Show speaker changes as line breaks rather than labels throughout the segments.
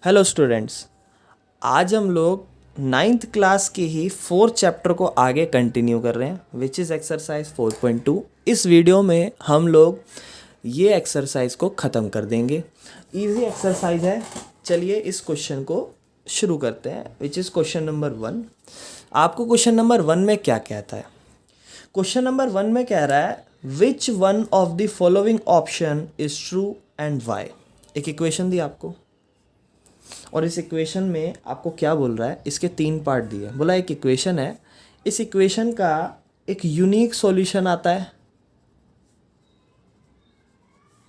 Hello students, आज हम लोग नाइन्थ क्लास के ही फोर्थ चैप्टर को आगे कंटिन्यू कर रहे हैं विच इज़ एक्सरसाइज 4.2। इस वीडियो में हम लोग ये एक्सरसाइज को ख़त्म कर देंगे। इजी एक्सरसाइज है। चलिए इस क्वेश्चन को शुरू करते हैं विच इज़ क्वेश्चन नंबर 1। आपको क्वेश्चन नंबर 1 में क्या कहता है? क्वेश्चन नंबर 1 में कह रहा है which one of the following option is true and why. एक इक्वेशन दी आपको और इस इक्वेशन में आपको क्या बोल रहा है, इसके 3 पार्ट दिए। बोला एक इक्वेशन है, इस इक्वेशन का एक यूनिक सॉल्यूशन आता है।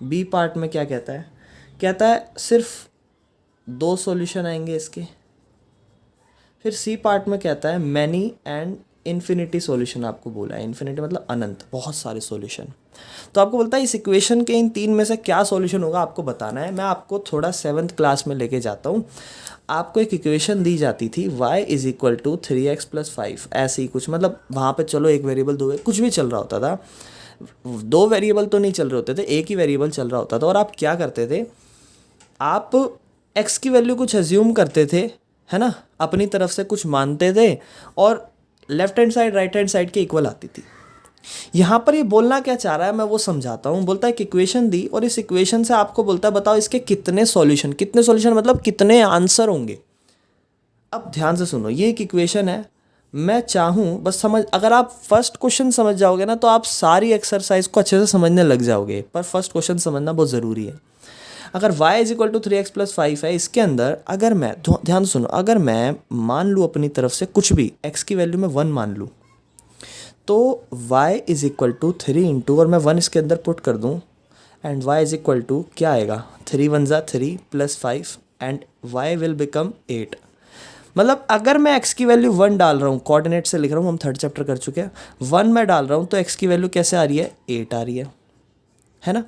बी पार्ट में क्या कहता है? कहता है सिर्फ 2 सॉल्यूशन आएंगे इसके। फिर सी पार्ट में कहता है मैनी एंड इन्फिनिटी सॉल्यूशन आपको बोला है। इन्फिनिटी मतलब अनंत, बहुत सारे सॉल्यूशन। तो आपको बोलता है इस इक्वेशन के इन 3 में से क्या सॉल्यूशन होगा आपको बताना है। मैं आपको थोड़ा 7th क्लास में लेके जाता हूँ। आपको एक इक्वेशन दी जाती थी y is equal to 3x + 5, ऐसे ही कुछ। मतलब वहाँ पे चलो एक वेरिएबल दो कुछ भी चल रहा होता था, 2 वेरिएबल तो नहीं चल रहे होते थे, एक ही वेरिएबल चल रहा होता था। और आप क्या करते थे, आप x की वैल्यू कुछ एज्यूम करते थे, है ना, अपनी तरफ से कुछ मानते थे और left hand side right hand side के इक्वल आती थी। यहाँ पर ये बोलना क्या चाह रहा है मैं वो समझाता हूँ। बोलता है कि इक्वेशन दी और इस इक्वेशन से आपको बोलता है बताओ इसके कितने सॉल्यूशन। कितने सॉल्यूशन मतलब कितने आंसर होंगे। अब ध्यान से सुनो, ये एक इक्वेशन है। मैं चाहूँ बस समझ, अगर आप फर्स्ट क्वेश्चन समझ जाओगे ना तो आप सारी एक्सरसाइज को अच्छे से समझने लग जाओगे, पर फर्स्ट क्वेश्चन समझना बहुत ज़रूरी है। अगर y is equal to 3x + 5 है, इसके अंदर अगर मैं ध्यान सुनो, अगर मैं मान लूँ अपनी तरफ से कुछ भी x की वैल्यू में 1 मान लूँ तो y इज इक्वल टू 3 इंटू, और मैं 1 इसके अंदर पुट कर दूँ and y is equal to क्या आएगा, 3 × 1 = 3 + 5 एंड y विल बिकम 8। मतलब अगर मैं x की वैल्यू 1 डाल रहा हूँ, कोऑर्डिनेट से लिख रहा हूँ, हम 3rd चैप्टर कर चुके हैं, 1 मैं डाल रहा हूँ तो x की वैल्यू कैसे आ रही है, 8 आ रही है ना।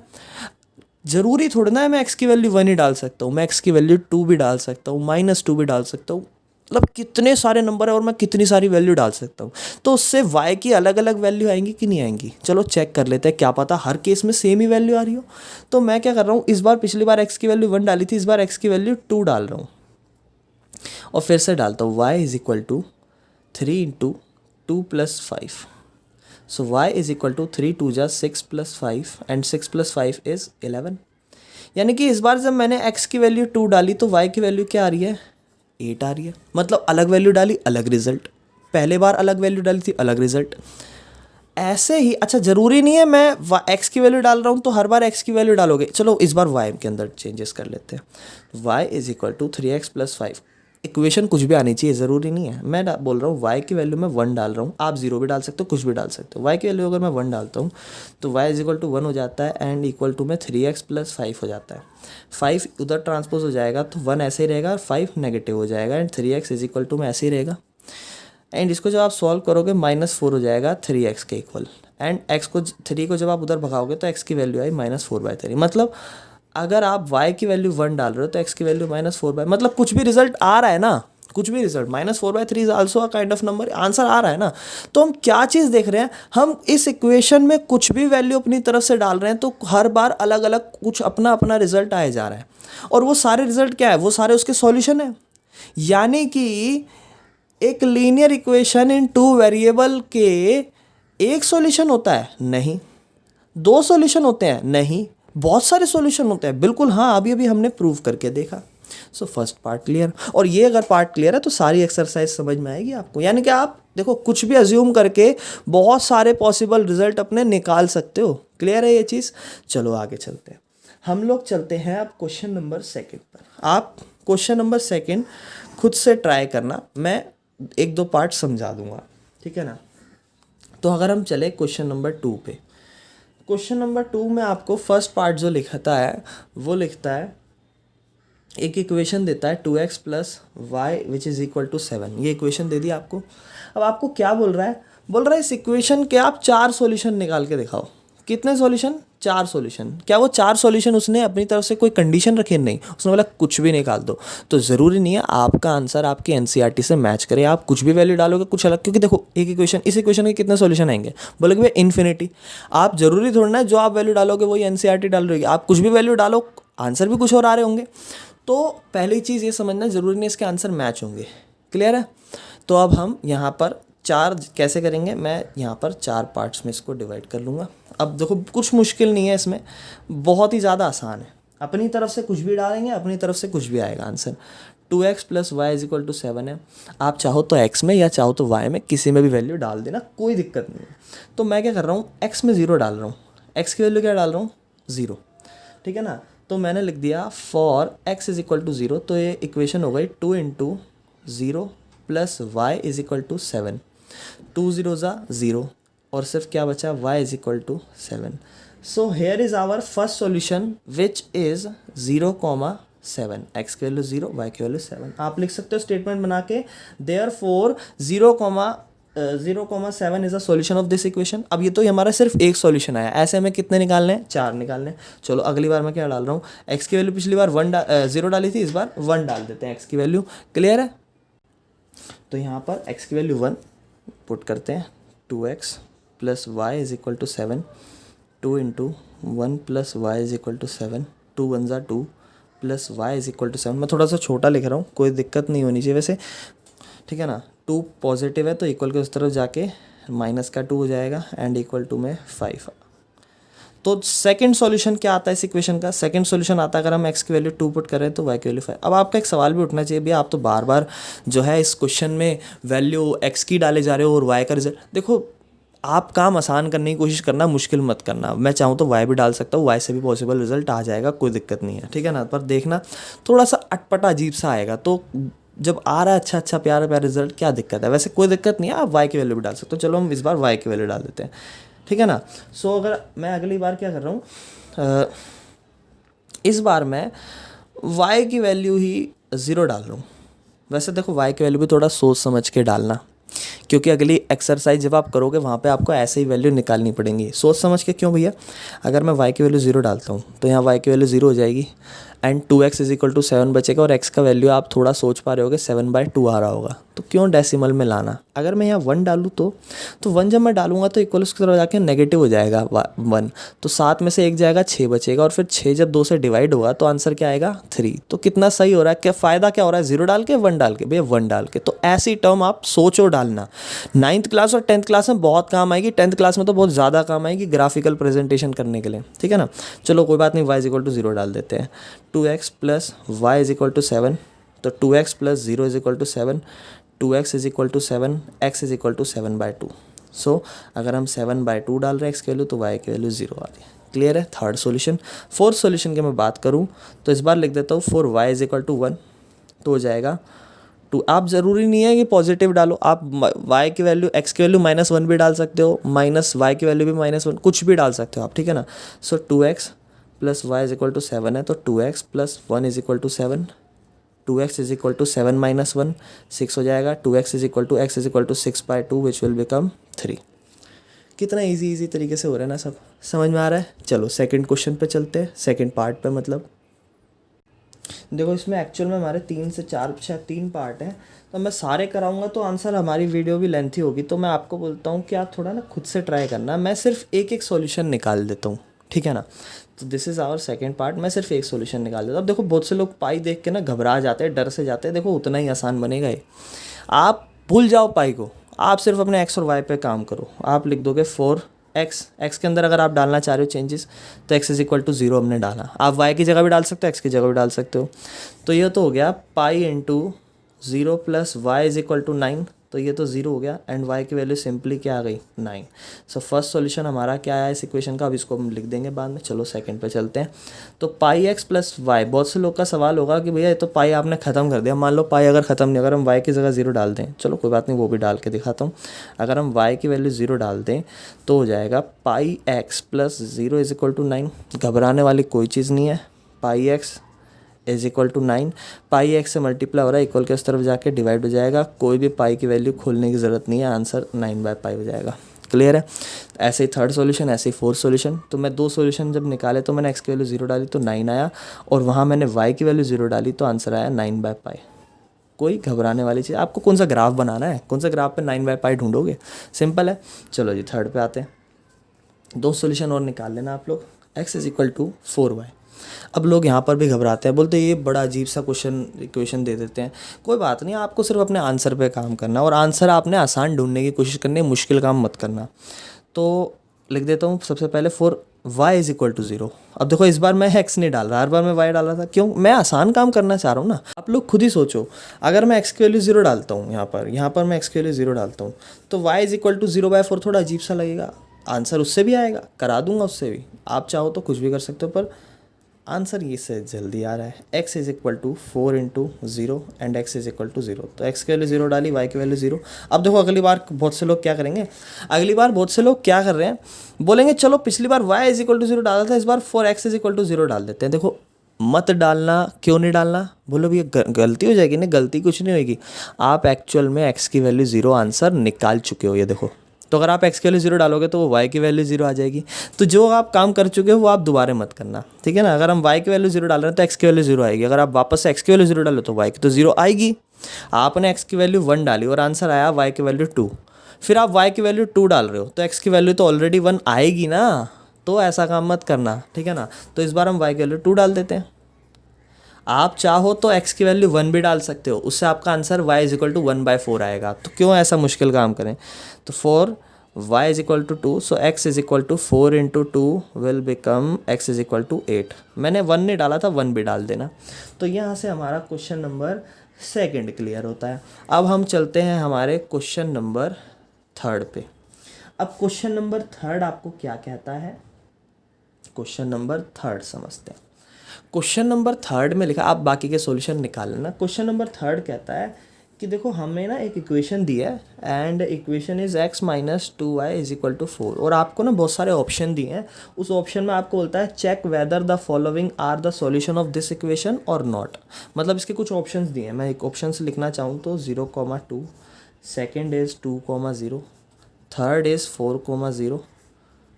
ज़रूरी थोड़ा ना है मैं x की वैल्यू 1 ही डाल सकता हूँ, मैं x की वैल्यू 2 भी डाल सकता हूँ, -2 भी डाल सकता हूँ। मतलब कितने सारे नंबर है और मैं कितनी सारी वैल्यू डाल सकता हूँ। तो उससे y की अलग अलग वैल्यू आएंगी कि नहीं आएंगी, चलो चेक कर लेते हैं, क्या पता हर केस में सेम ही वैल्यू आ रही हो। तो मैं क्या कर रहा हूँ, इस बार पिछली बार x की वैल्यू 1 डाली थी, इस बार x की वैल्यू 2 डाल रहा हूँ और फिर से डालता हूँ y is equal to 3 × 2 + 5। So y is equal to 3 × 2 = 6 + 5 and 6 + 5 is 11। यानी कि इस बार जब मैंने x की वैल्यू 2 डाली तो y की वैल्यू क्या आ रही है, 8 आ रही है। मतलब अलग वैल्यू डाली अलग रिजल्ट, पहले बार अलग वैल्यू डाली थी अलग रिजल्ट। ऐसे ही अच्छा, ज़रूरी नहीं है मैं x की वैल्यू डाल रहा हूँ तो हर बार x की वैल्यू डालोगे। चलो इस बार y के अंदर चेंजेस कर लेते हैं। y is equal to 3x + 5। Equation कुछ भी आनी चाहिए, ज़रूरी नहीं है। मैं बोल रहा हूँ y की वैल्यू मैं 1 डाल रहा हूँ, आप 0 भी डाल सकते हो, कुछ भी डाल सकते हो। y की वैल्यू अगर मैं 1 डालता हूँ तो y इज इक्वल टू 1 हो जाता है एंड इक्वल टू में 3x + 5 हो जाता है। 5 उधर ट्रांसपोज हो जाएगा तो 1 ऐसे ही रहेगा और 5 नेगेटिव हो जाएगा and 3x is equal to में ऐसे ही रहेगा। एंड इसको जब आप सॉल्व करोगे -4 हो जाएगा 3x के इक्वल। एंड x को 3 को जब आप उधर भगाओगे तो x की वैल्यू आई -4/3। मतलब अगर आप y की वैल्यू 1 डाल रहे हो तो x की वैल्यू -4/, मतलब कुछ भी रिजल्ट आ रहा है ना, कुछ भी result -4/3 is also a kind of number, answer आ रहा है ना। तो हम क्या चीज़ देख रहे हैं, हम इस इक्वेशन में कुछ भी वैल्यू अपनी तरफ से डाल रहे हैं तो हर बार अलग अलग कुछ अपना अपना रिजल्ट आया जा रहा है। और वो सारे रिजल्ट क्या है, वो सारे उसके सॉल्यूशन है। यानी कि एक लीनियर इक्वेशन इन 2 वेरिएबल के एक सॉल्यूशन होता है नहीं, 2 सॉल्यूशन होते हैं नहीं, बहुत सारे सॉल्यूशन होते हैं बिल्कुल। हाँ, अभी अभी हमने प्रूव करके देखा। So first part clear. और ये अगर पार्ट क्लियर है तो सारी एक्सरसाइज समझ में आएगी आपको। यानी कि आप देखो कुछ भी अज्यूम करके बहुत सारे पॉसिबल रिजल्ट अपने निकाल सकते हो। क्लियर है ये चीज़। चलो आगे चलते हैं, हम लोग चलते हैं अब क्वेश्चन नंबर 2 पर। आप क्वेश्चन नंबर 2 खुद से ट्राई करना, मैं 1-2 पार्ट समझा दूंगा, ठीक है ना। तो अगर हम चले क्वेश्चन नंबर 2 पे, क्वेश्चन नंबर 2 में आपको फर्स्ट पार्ट जो लिखता है वो लिखता है, एक इक्वेशन देता है 2x + y which is equal to 7। ये इक्वेशन दे दी आपको। अब आपको क्या बोल रहा है, बोल रहा है इस इक्वेशन के आप 4 सॉल्यूशन निकाल के दिखाओ। कितने सॉल्यूशन, 4 सॉल्यूशन। क्या वो 4 सॉल्यूशन उसने अपनी तरफ से कोई कंडीशन रखी, नहीं, उसने बोला कुछ भी निकाल दो। तो ज़रूरी नहीं है आपका आंसर आपके एनसीईआरटी से मैच करे, आप कुछ भी वैल्यू डालोगे कुछ अलग। क्योंकि देखो एक इक्वेशन, इस इक्वेशन के कितने सॉल्यूशन आएंगे, बोलोगे भाई इन्फिनिटी। आप ज़रूरी थोड़ा ना जो आप वैल्यू डालोगे वही एनसीईआरटी डाल रही है। आप कुछ भी वैल्यू डालो, आंसर भी कुछ और आ रहे होंगे। तो पहली चीज़ ये समझना ज़रूरी नहीं इसके आंसर मैच होंगे। क्लियर है? तो अब हम यहाँ पर चार कैसे करेंगे, मैं यहाँ पर 4 पार्ट्स में इसको डिवाइड कर लूँगा। अब देखो कुछ मुश्किल नहीं है इसमें, बहुत ही ज़्यादा आसान है। अपनी तरफ से कुछ भी डालेंगे, अपनी तरफ से कुछ भी आएगा answer. 2x plus y is equal to 7 है। आप चाहो तो x में या चाहो तो y में किसी में भी वैल्यू डाल देना, कोई दिक्कत नहीं है। तो मैं क्या कर रहा हूँ, x में 0 डाल रहा हूँ। x की वैल्यू क्या डाल रहा हूँ, 0। ठीक है ना? तो मैंने लिख दिया for x is equal to 0। तो ये इक्वेशन हो गई 2 into 0 plus y is equal to 7। 2 0 ज़ा 0 और सिर्फ क्या बचा, y is equal to 7। So here is our first solution which is 0,7। x की वैल्यू 0, y की वैल्यू 7। आप लिख सकते हो स्टेटमेंट बना के, therefore 0,7 is a solution of this equation. अब ये तो हमारा सिर्फ एक सॉल्यूशन आया, ऐसे हमें कितने निकालने हैं, 4 निकालने हैं। चलो अगली बार मैं क्या डाल रहा हूँ, x की वैल्यू पिछली बार 0 डाली थी, इस बार 1 डाल देते हैं x की वैल्यू। क्लियर है? तो यहाँ पर x की वैल्यू 1 पुट करते हैं। 2x plus y is equal to 7। 2 into 1 plus y is equal to 7। 2 1 ज़ा 2 plus y is equal to 7। मैं थोड़ा सा छोटा लिख रहा हूँ, कोई दिक्कत नहीं होनी चाहिए वैसे। ठीक है ना? 2 पॉजिटिव है तो इक्वल के उस तरफ जाके माइनस का 2 हो जाएगा एंड इक्वल टू में 5। तो सेकंड सॉल्यूशन क्या आता है इस इक्वेशन का, सेकंड सॉल्यूशन आता है अगर हम x की वैल्यू 2 पुट करें तो y की वैल्यू 5। अब आपका एक सवाल भी उठना चाहिए, भैया आप तो बार बार जो है इस क्वेश्चन में वैल्यू x की डाले जा रहे हो और y का रिजल्ट। देखो आप काम आसान करने की कोशिश करना, मुश्किल मत करना। मैं चाहूँ तो y भी डाल सकता हूँ, y से भी पॉसिबल रिजल्ट आ जाएगा, कोई दिक्कत नहीं है। ठीक है ना? पर देखना थोड़ा सा अटपटा अजीब सा आएगा, तो जब आ रहा है अच्छा प्यारा प्यारा रिजल्ट, क्या दिक्कत है? वैसे कोई दिक्कत नहीं है, आप y की वैल्यू भी डाल सकते हो। चलो हम इस बार y की वैल्यू डाल देते हैं। ठीक है ना? सो अगर मैं अगली बार क्या कर रहा हूँ, इस बार मैं y की वैल्यू ही 0 डाल रहा हूँ। वैसे देखो y की वैल्यू भी थोड़ा सोच समझ के डालना, क्योंकि अगली एक्सरसाइज जब आप करोगे वहाँ पे आपको ऐसे ही वैल्यू निकालनी पड़ेंगी। सोच समझ के क्यों भैया? अगर मैं y की वैल्यू 0 डालता हूँ तो यहाँ y की वैल्यू 0 हो जाएगी and 2x is equal to 7 बचेगा, और x का वैल्यू आप थोड़ा सोच पा रहे होगे 7/2 आ रहा होगा। तो क्यों डेसिमल में लाना? अगर मैं यहाँ 1 डालूँ तो 1 जब मैं डालूंगा तो इक्वल उसकी तरफ जाके नेगेटिव हो जाएगा 1, तो 7 में से 1 जाएगा, 6 बचेगा, और फिर 6 जब 2 से डिवाइड होगा तो आंसर क्या आएगा, 3। तो कितना सही हो रहा है, क्या फ़ायदा क्या हो रहा है, 0 डाल के 1 डाल के? भैया 1 डाल के। तो ऐसी टर्म आप सोचो डालना। 9th क्लास और 10th क्लास में बहुत काम आएगी, 10th क्लास में तो बहुत ज़्यादा काम आएगी ग्राफिकल प्रेजेंटेशन करने के लिए। ठीक है ना? चलो कोई बात नहीं, y इज इक्वल टू 0 डाल देते हैं। 2x plus y is equal to 7। तो 2x plus 0 is equal to 7। 2x is equal to 7, x is equal to 7/2। सो अगर हम 7/2 डाल रहे हैं x की वैल्यू तो y की वैल्यू 0 आ रही है। क्लियर है? Third solution. फोर्थ सॉल्यूशन की मैं बात करूँ तो इस बार लिख देता हूँ for y is equal to 1, तो हो जाएगा 2। आप ज़रूरी नहीं है कि पॉजिटिव डालो, आप y की वैल्यू x की वैल्यू -1 भी डाल सकते हो, माइनस y की वैल्यू भी -1, कुछ भी डाल सकते हो आप। ठीक है ना? So 2x plus y is equal to 7 है, तो 2x plus 1 is equal to 7। 2x is equal to 7 minus 1, 6 हो जाएगा। 2x is equal to x is equal to 6/2 which will become 3। कितना इजी तरीके से हो रहा है ना, सब समझ में आ रहा है? चलो सेकंड क्वेश्चन पे चलते हैं, सेकंड पार्ट पे। मतलब देखो इसमें एक्चुअल में हमारे 3 से 4 शायद 3 पार्ट हैं, तो मैं सारे कराऊंगा तो आंसर हमारी वीडियो भी लेंथी होगी। तो मैं आपको बोलता हूँ कि आप थोड़ा ना खुद से ट्राई करना, मैं सिर्फ एक सॉल्यूशन निकाल देता हूँ। ठीक है ना? तो this is our second part. मैं सिर्फ एक सॉल्यूशन निकाल देता हूँ। अब देखो बहुत से लोग पाई देख के ना घबरा जाते हैं, डर से जाते हैं। देखो उतना ही आसान बनेगा ये, आप भूल जाओ पाई को, आप सिर्फ अपने x और y पे काम करो। आप लिख दोगे 4x के अंदर अगर आप डालना चाह रहे हो चेंजेस तो x इज इक्वल टू 0 हमने डाला। आप y की जगह भी डाल सकते हो, x की जगह भी डाल सकते हो। तो ये तो हो गया pi into 0 plus y is equal to 9, तो ये तो 0 हो गया एंड y की वैल्यू सिंपली क्या आ गई, 9। सो फर्स्ट सॉल्यूशन हमारा क्या आया इस इक्वेशन का, अब इसको हम लिख देंगे बाद में। चलो सेकंड पे चलते हैं। तो पाई x प्लस वाई, बहुत से लोग का सवाल होगा कि भैया ये तो पाई आपने ख़त्म कर दिया। मान लो पाई अगर ख़त्म नहीं, अगर हम y की जगह 0 डाल दें, चलो कोई बात नहीं वो भी डाल के दिखाता हूँ। अगर हम y की वैल्यू 0 डाल दें तो हो जाएगा pi x plus 0 is equal to 9। घबराने वाली कोई चीज़ नहीं है। Pi x is equal to 9, pi x से मल्टीप्लाई हो रहा है, इक्वल के उस तरफ जाके डिवाइड हो जाएगा। कोई भी पाई की वैल्यू खोलने की ज़रूरत नहीं है, आंसर 9/पाई हो जाएगा। क्लियर है? ऐसे ही थर्ड सॉल्यूशन, ऐसे ही फोर्थ सॉल्यूशन। तो मैं 2 सॉल्यूशन जब निकाले तो मैंने x की वैल्यू 0 डाली तो 9 आया, और वहाँ मैंने y की वैल्यू 0 डाली तो आंसर आया 9/पाई। कोई घबराने वाली चीज़, आपको कौन सा ग्राफ बनाना है, कौन सा ग्राफ पे 9/पाई ढूंढोगे, सिंपल है। चलो जी थर्ड पे आते हैं। 2 सॉल्यूशन और निकाल लेना आप लोग। x is equal to 4y। अब लोग यहाँ पर भी घबराते हैं, बोलते हैं ये बड़ा अजीब सा क्वेश्चन इक्वेशन दे देते हैं। कोई बात नहीं, आपको सिर्फ अपने आंसर पे काम करना, और आंसर आपने आसान ढूंढने की कोशिश करनी है, मुश्किल काम मत करना। तो लिख देता हूँ सबसे पहले for y is equal to 0। अब देखो इस बार मैं x नहीं डाल रहा, हर बार मैं y डाल रहा था, क्यों? मैं आसान काम करना चाह रहा हूँ ना। आप लोग खुद ही सोचो, अगर मैं x की वैल्यू 0 डालता हूँ यहाँ पर मैं x की वैल्यू 0 डालता हूँ, तो y इज इक्वल टू 0/4 थोड़ा अजीब सा लगेगा। आंसर उससे भी आएगा, करा दूंगा उससे भी, आप चाहो तो कुछ भी कर सकते हो, पर आंसर ये से जल्दी आ रहा है। x is equal to 4 into 0 and x is equal to 0। तो x की वैल्यू 0 डाली, y की वैल्यू 0। अब देखो अगली बार बहुत से लोग क्या करेंगे, अगली बार बहुत से लोग क्या कर रहे हैं, बोलेंगे चलो पिछली बार y इज इक्वल टू 0 डाला था, इस बार 4x इज इक्वल टू 0 डाल देते हैं। देखो मत डालना, क्यों नहीं डालना? बोलो भैया गलती हो जाएगी। नहीं, गलती कुछ नहीं होगी, आप एक्चुअल में x की वैल्यू 0 आंसर निकाल चुके हो। ये देखो, तो अगर आप x की वैल्यू 0 डालोगे तो वो y की वैल्यू 0 आ जाएगी। तो जो आप काम कर चुके हो वो आप दोबारा मत करना, ठीक है ना। अगर हम y की वैल्यू 0 डाल रहे हैं तो x की वैल्यू 0 आएगी। अगर आप वापस से x की वैल्यू 0 डालो तो y की तो 0 आएगी। आपने x की वैल्यू 1 डाली और आंसर आया y की वैल्यू 2, फिर आप y की वैल्यू 2 डाल रहे हो तो x की वैल्यू तो ऑलरेडी 1 आएगी ना। तो ऐसा काम मत करना, ठीक है ना। तो इस बार हम y की वैल्यू 2 डाल देते हैं। आप चाहो तो x की वैल्यू 1 भी डाल सकते हो, उससे आपका answer y is equal to 1/4 आएगा। तो क्यों ऐसा मुश्किल काम करें। तो 4 y is equal to 2, so x is equal to 4 into 2 will become x is equal to 8। मैंने 1 नहीं डाला था, 1 भी डाल देना। तो यहाँ से हमारा क्वेश्चन नंबर 2 क्लियर होता है। अब हम चलते हैं हमारे क्वेश्चन नंबर 3 पे। अब क्वेश्चन नंबर 3 आपको क्या कहता है, क्वेश्चन नंबर 3 समझते हैं। क्वेश्चन नंबर 3 में लिखा, आप बाकी के सॉल्यूशन निकाल लेना। क्वेश्चन नंबर 3 कहता है कि देखो हमें ना एक इक्वेशन दी है and equation is x minus 2y is equal to 4, और आपको ना बहुत सारे ऑप्शन दिए हैं। उस ऑप्शन में आपको बोलता है check whether the following are the solution of this equation और नॉट। मतलब इसके कुछ ऑप्शंस दिए हैं, मैं एक ऑप्शन से लिखना चाहूँ तो 0,2, second is 2,0, third is 4,0,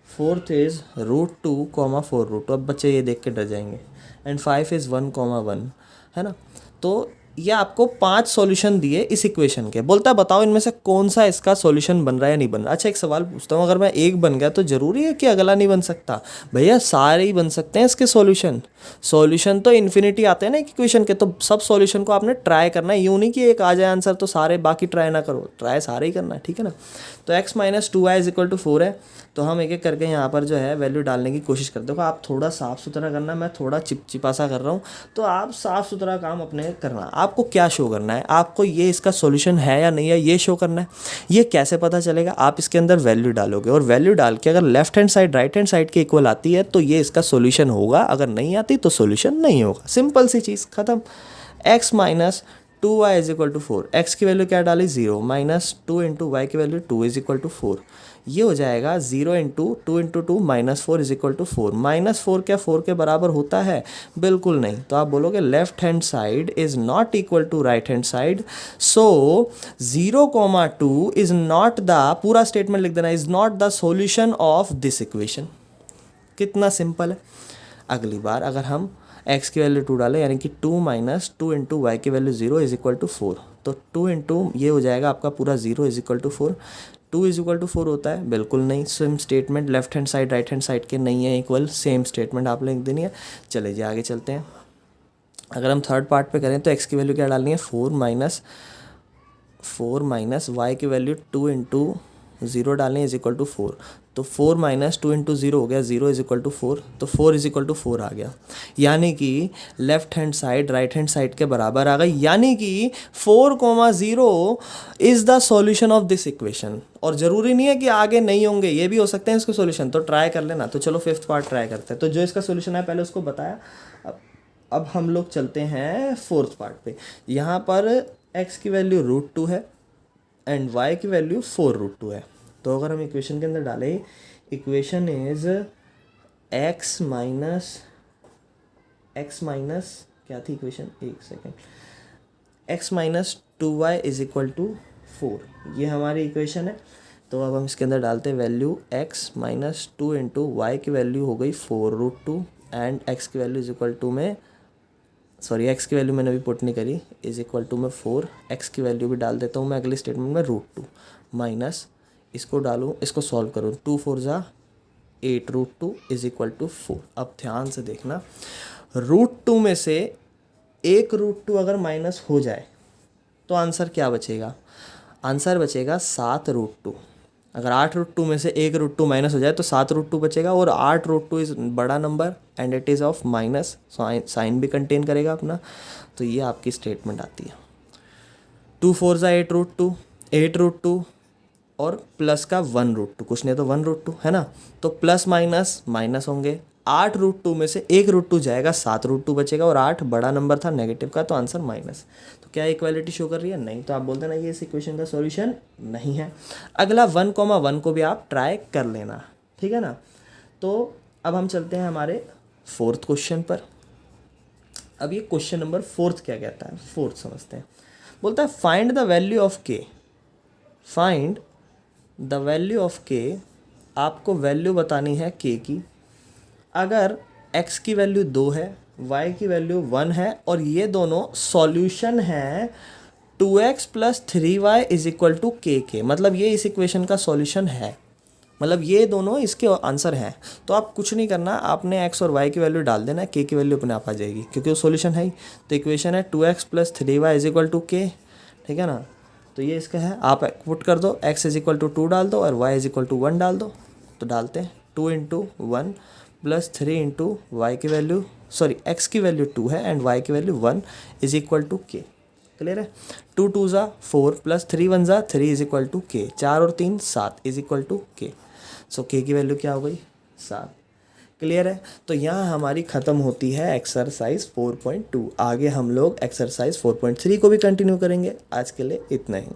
fourth is √2,4√2। अब बच्चे ये देख के डर जाएंगे। एंड 5 इज़ 1,1, है ना। तो ये आपको 5 सॉल्यूशन दिए इस इक्वेशन के। बोलता है बताओ इनमें से कौन सा इसका सॉल्यूशन बन रहा है या नहीं बन रहा। अच्छा एक सवाल पूछता हूँ, अगर मैं एक बन गया तो ज़रूरी है कि अगला नहीं बन सकता? भैया सारे ही बन सकते हैं इसके सॉल्यूशन। सॉल्यूशन तो इन्फिनिटी आते हैं ना एक इक्वेशन के, तो सब सॉल्यूशन को आपने ट्राई करना है। यूँ नहीं कि एक आ जाए आंसर तो सारे बाकी ट्राई ना करो, ट्राई सारे ही करना है, ठीक है ना। तो x minus 2y is equal to 4 है, तो हम एक एक करके यहाँ पर जो है वैल्यू डालने की कोशिश करते हो। आप थोड़ा साफ़ सुथरा करना, मैं थोड़ा चिपचिपा सा कर रहा हूँ, तो आप साफ़ सुथरा काम अपने करना। आपको क्या शो करना है, आपको ये इसका सॉल्यूशन है या नहीं है ये शो करना है। ये कैसे पता चलेगा, आप इसके अंदर वैल्यू डालोगे और वैल्यू डाल के अगर left hand side right hand side के इक्वल आती है तो ये इसका सॉल्यूशन होगा, अगर नहीं आती तो सॉल्यूशन नहीं होगा। सिंपल सी चीज़ खत्म। x minus 2y is equal to 4, x की वैल्यू क्या डाली 0, माइनस 2 इंटू वाई की वैल्यू 2 इज इक्वल टू 4। ये हो जाएगा 0 into 2 into 2 minus 4 is equal to 4। Minus 4 क्या 4 के बराबर होता है? बिल्कुल नहीं। तो आप बोलोगे left hand side is not equal to right hand side, so 0,2 is not the, पूरा स्टेटमेंट लिख देना, is not the solution of this equation. कितना सिंपल है। अगली बार अगर हम x की वैल्यू 2 डालें, यानी कि 2 माइनस 2 इंटू वाई की वैल्यू 0 इज इक्वल टू 4, तो 2 इंटू ये हो जाएगा आपका पूरा 0 is equal to 4। 2 is equal to 4 होता है? बिल्कुल नहीं। Same statement left hand side right hand side के नहीं है इक्वल, सेम स्टेटमेंट आप लिख देनी है। चले जी आगे चलते हैं। अगर हम थर्ड पार्ट पे करें तो x की वैल्यू क्या डालनी है, 4 माइनस वाई की वैल्यू 2 इंटू 0 डालनी इज इक्वल टू 4। तो 4 माइनस 2 इंटू 0 हो गया, 0 इज इक्वल टू 4, तो 4 इज इक्वल टू 4 आ गया। यानी कि left hand side right hand side के बराबर आ गई, यानी कि 4,0 is the solution of this equation. और ज़रूरी नहीं है कि आगे नहीं होंगे, ये भी हो सकते हैं इसके सॉल्यूशन, तो ट्राई कर लेना। तो चलो फिफ्थ पार्ट ट्राई करते हैं। तो जो इसका सॉल्यूशन है पहले उसको बताया। अब हम लोग चलते हैं फोर्थ पार्ट पे। यहाँ पर x की वैल्यू √2 है एंड y की वैल्यू 4√2 है। तो अगर हम इक्वेशन के अंदर डालें, इक्वेशन इज x माइनस क्या थी इक्वेशन, एक second, x minus 2y is equal to 4, ये हमारी इक्वेशन है। तो अब हम इसके अंदर डालते हैं value x minus 2 into y की वैल्यू हो गई 4√2 एंड x की वैल्यू इज इक्वल टू में, सॉरी x की वैल्यू मैंने अभी पुट नहीं करी, इज इक्वल टू में 4, x की वैल्यू भी डाल देता हूँ मैं अगले स्टेटमेंट में √2 माइनस, इसको डालूँ, इसको सॉल्व करूँ, 2 4 ज़ा 8√2 इज इक्वल टू 4। अब ध्यान से देखना, √2 में से 1√2 अगर माइनस हो जाए तो आंसर क्या बचेगा? आंसर बचेगा 7√2। अगर 8√2 में से 1√2 माइनस हो जाए तो 7√2 बचेगा, और 8√2 इज़ बड़ा number and it is of minus, sign भी कंटेन करेगा अपना। तो ये आपकी स्टेटमेंट आती है। 2 4 ज़ा 8√2, 8√2 और प्लस का 1√2, कुछ नहीं तो 1√2 है ना। तो प्लस माइनस माइनस होंगे, 8√2 में से 1√2 जाएगा, 7√2 बचेगा, और 8 बड़ा नंबर था नेगेटिव का, तो आंसर माइनस। तो क्या इक्वालिटी शो कर रही है? नहीं। तो आप बोलते ना ये इस इक्वेशन का सॉल्यूशन नहीं है। अगला 1,1 को भी आप ट्राई कर लेना, ठीक है ना। तो अब हम चलते हैं हमारे 4th क्वेश्चन पर। अब ये क्वेश्चन नंबर 4th क्या कहता है, 4th समझते हैं। बोलता है फाइंड द वैल्यू ऑफ के। फाइंड द वैल्यू ऑफ के, आपको वैल्यू बतानी है के की। अगर x की वैल्यू 2 है, y की वैल्यू 1 है, और ये दोनों सॉल्यूशन है 2x + 3y is equal to के। मतलब ये इस इक्वेशन का सॉल्यूशन है, मतलब ये दोनों इसके आंसर हैं। तो आप कुछ नहीं करना, आपने x और y की वैल्यू डाल देना, k की वैल्यू अपने आप आ जाएगी क्योंकि वो सॉल्यूशन है ही। तो इक्वेशन है 2x + 3y is equal to के, ठीक है ना। तो ये इसका है, आप पुट कर दो, x इज इक्वल टू 2 डाल दो और y इज इक्वल टू 1 डाल दो। तो डालते हैं 2 × 1 + 3 × y की वैल्यू, सॉरी x की वैल्यू 2 है एंड y की वैल्यू 1 इज इक्वल टू के। क्लियर है। 2 2 ज़ा 4 + 3 1 ज़ा 3 इज इक्वल टू के। 4 और 3 7 इज इक्वल टू के। सो के की वैल्यू क्या हो गई? 7। क्लियर है। तो यहाँ हमारी ख़त्म होती है एक्सरसाइज 4.2। आगे हम लोग एक्सरसाइज 4.3 को भी कंटिन्यू करेंगे। आज के लिए इतना ही।